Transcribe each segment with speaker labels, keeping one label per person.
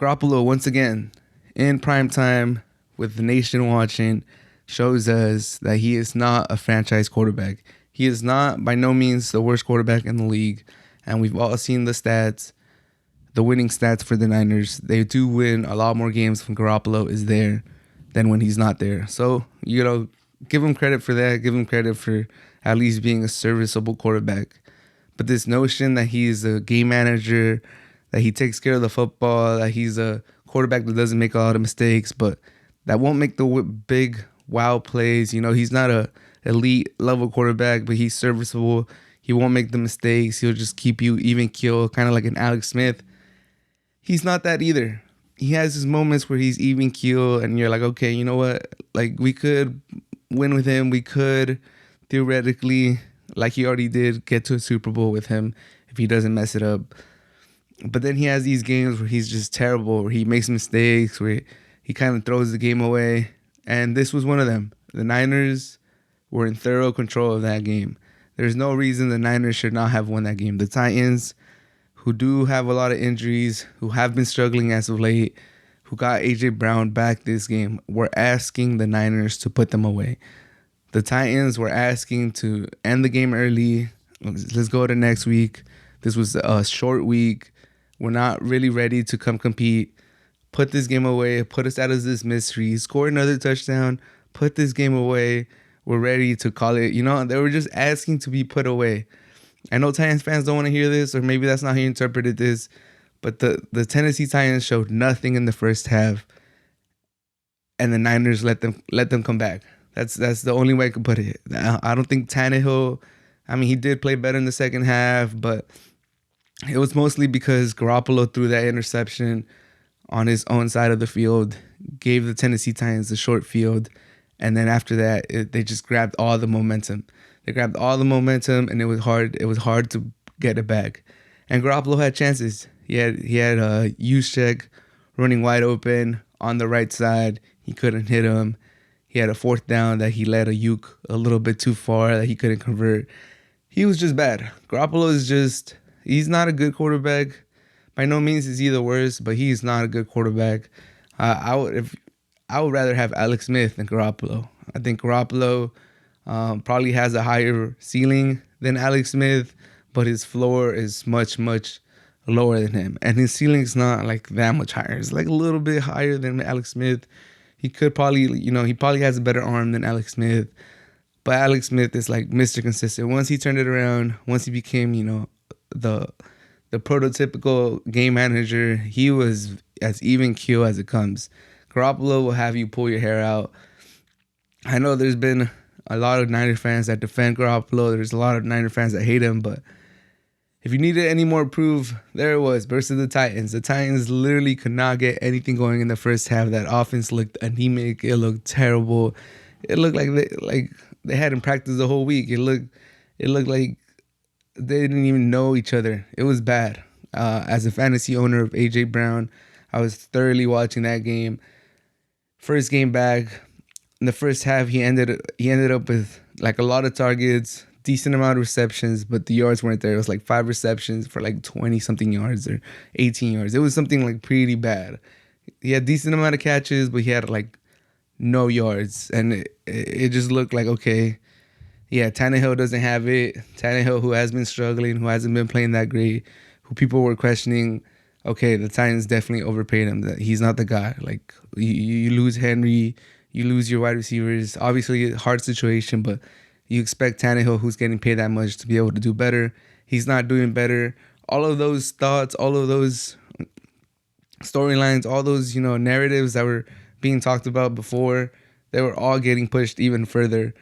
Speaker 1: Garoppolo, once again, in prime time with the nation watching, shows us that he is not a franchise quarterback. He is not, by no means, the worst quarterback in the league. And we've all seen the stats, the winning stats for the Niners. They do win a lot more games when Garoppolo is there than when he's not there. So, give him credit for that. Give him credit for at least being a serviceable quarterback. But this notion that he's a game manager, that he takes care of the football, that he's a quarterback that doesn't make a lot of mistakes, but that won't make the big wow plays. He's not a elite level quarterback, but he's serviceable. He won't make the mistakes. He'll just keep you even keel, kind of like an Alex Smith. He's not that either. He has his moments where he's even keel, and you're like, okay, you know what? Like, we could win with him. We could theoretically, like he already did, get to a Super Bowl with him if he doesn't mess it up. But then he has these games where he's just terrible, where he makes mistakes, where he kind of throws the game away. And this was one of them. The Niners were in thorough control of that game. There's no reason the Niners should not have won that game. The Titans, who do have a lot of injuries, who have been struggling as of late, who got A.J. Brown back this game, were asking the Niners to put them away. The Titans were asking to end the game early. Let's go to next week. This was a short week. We're not really ready to come compete. Put this game away. Put us out of this mystery. Score another touchdown. Put this game away. We're ready to call it. They were just asking to be put away. I know Titans fans don't want to hear this, or maybe that's not how you interpreted this, but the Tennessee Titans showed nothing in the first half, and the Niners let them come back. That's the only way I could put it. I don't think Tannehill, he did play better in the second half, but it was mostly because Garoppolo threw that interception on his own side of the field, gave the Tennessee Titans the short field, and then after that, they just grabbed all the momentum. They grabbed all the momentum, and it was hard. It was hard to get it back. And Garoppolo had chances. He had Juszczyk running wide open on the right side. He couldn't hit him. He had a fourth down that he led Ayuk a little bit too far that he couldn't convert. He was just bad. Garoppolo is he's not a good quarterback. By no means is he the worst, but he's not a good quarterback. I would rather have Alex Smith than Garoppolo. I think Garoppolo probably has a higher ceiling than Alex Smith, but his floor is much, much lower than him. And his ceiling's not like that much higher. It's like a little bit higher than Alex Smith. He could probably, he probably has a better arm than Alex Smith. But Alex Smith is like Mr. Consistent. Once he turned it around, once he became, the prototypical game manager, he was as even keel as it comes. Garoppolo will have you pull your hair out. I know there's been a lot of Niner fans that defend Garoppolo. There's a lot of Niner fans that hate him, but if you needed any more proof, there it was versus the Titans. The Titans literally could not get anything going in the first half. That offense looked anemic. It looked terrible. It looked like they hadn't practiced the whole week. It looked like they didn't even know each other. It was bad. As a fantasy owner of A.J. Brown, I was thoroughly watching that game. First game back, in the first half, he ended up with like a lot of targets, decent amount of receptions, but the yards weren't there. It was like 5 receptions for like 20-something yards or 18 yards. It was something like pretty bad. He had decent amount of catches, but he had like no yards. And it just looked like, okay, yeah, Tannehill doesn't have it. Tannehill, who has been struggling, who hasn't been playing that great, who people were questioning, okay, the Titans definitely overpaid him. That he's not the guy. Like, you lose Henry, you lose your wide receivers. Obviously, a hard situation, but you expect Tannehill, who's getting paid that much, to be able to do better. He's not doing better. All of those thoughts, all of those storylines, all those, narratives that were being talked about before, they were all getting pushed even further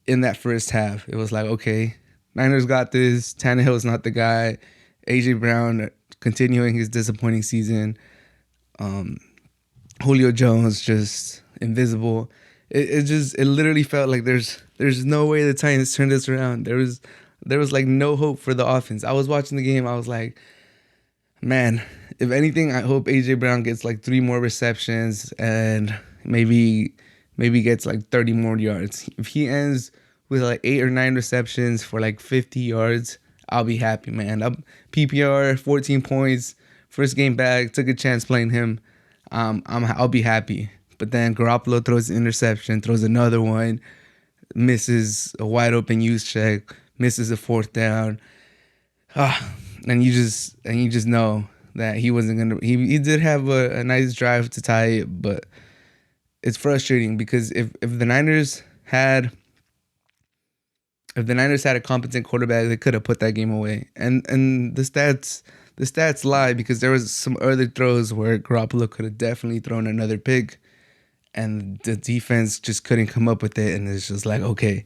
Speaker 1: in that first half. It was like, okay, Niners got this. Tannehill's not the guy. A.J. Brown continuing his disappointing season. Julio Jones just invisible. It literally felt like there's no way the Titans turned this around. There was like no hope for the offense. I was watching the game. I was like, man, if anything, I hope A.J. Brown gets like 3 more receptions and maybe gets like 30 more yards. If he ends with like 8 or 9 receptions for like 50 yards, I'll be happy, man. PPR, 14 points first game back, took a chance playing him. I'll be happy. But then Garoppolo throws an interception, throws another one, misses a wide open use check, misses a fourth down. Ah, and you just know that he wasn't gonna. He did have a nice drive to tie it, but it's frustrating because if the Niners had a competent quarterback, they could have put that game away. And the stats lie because there was some early throws where Garoppolo could have definitely thrown another pick, and the defense just couldn't come up with it. And it's just like, okay,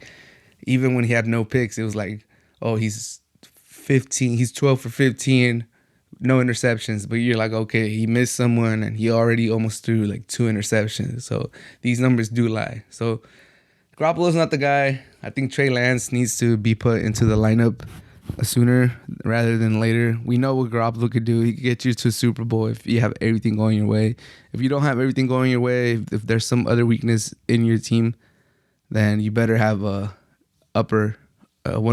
Speaker 1: even when he had no picks, it was like, oh, he's 12 for 15, no interceptions. But you're like, okay, he missed someone and he already almost threw like 2 interceptions. So these numbers do lie. So Garoppolo's not the guy. I think Trey Lance needs to be put into the lineup sooner rather than later. We know what Garoppolo could do. He could get you to a Super Bowl if you have everything going your way. If you don't have everything going your way, if there's some other weakness in your team, then you better have one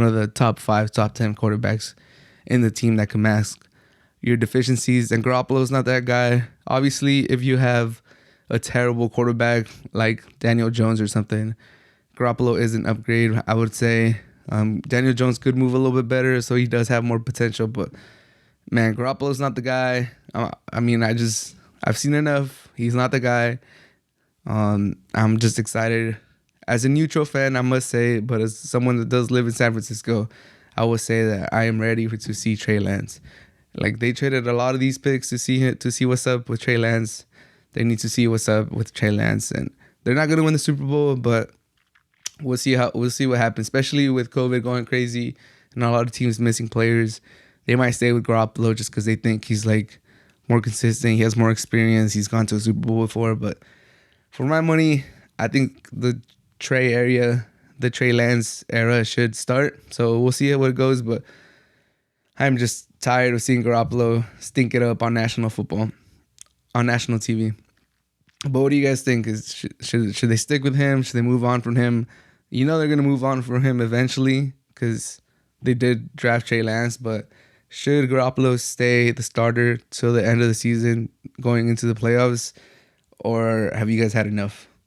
Speaker 1: of the top 5, top 10 quarterbacks in the team that can mask your deficiencies. And Garoppolo's not that guy. Obviously, if you have a terrible quarterback like Daniel Jones or something, Garoppolo is an upgrade, I would say. Daniel Jones could move a little bit better, so he does have more potential. But man, Garoppolo's not the guy. I've seen enough. He's not the guy. I'm just excited. As a neutral fan, I must say, but as someone that does live in San Francisco, I will say that I am ready to see Trey Lance. Like, they traded a lot of these picks to see what's up with Trey Lance. They need to see what's up with Trey Lance, and they're not gonna win the Super Bowl, but we'll see what happens. Especially with COVID going crazy and a lot of teams missing players, they might stay with Garoppolo just because they think he's like more consistent. He has more experience. He's gone to a Super Bowl before, but for my money, I think the Trey Lance era should start. So we'll see how it goes, but I'm just tired of seeing Garoppolo stink it up on national TV. But what do you guys think? Should they stick with him? Should they move on from him? You know they're going to move on from him eventually because they did draft Trey Lance, but should Garoppolo stay the starter till the end of the season going into the playoffs, or have you guys had enough?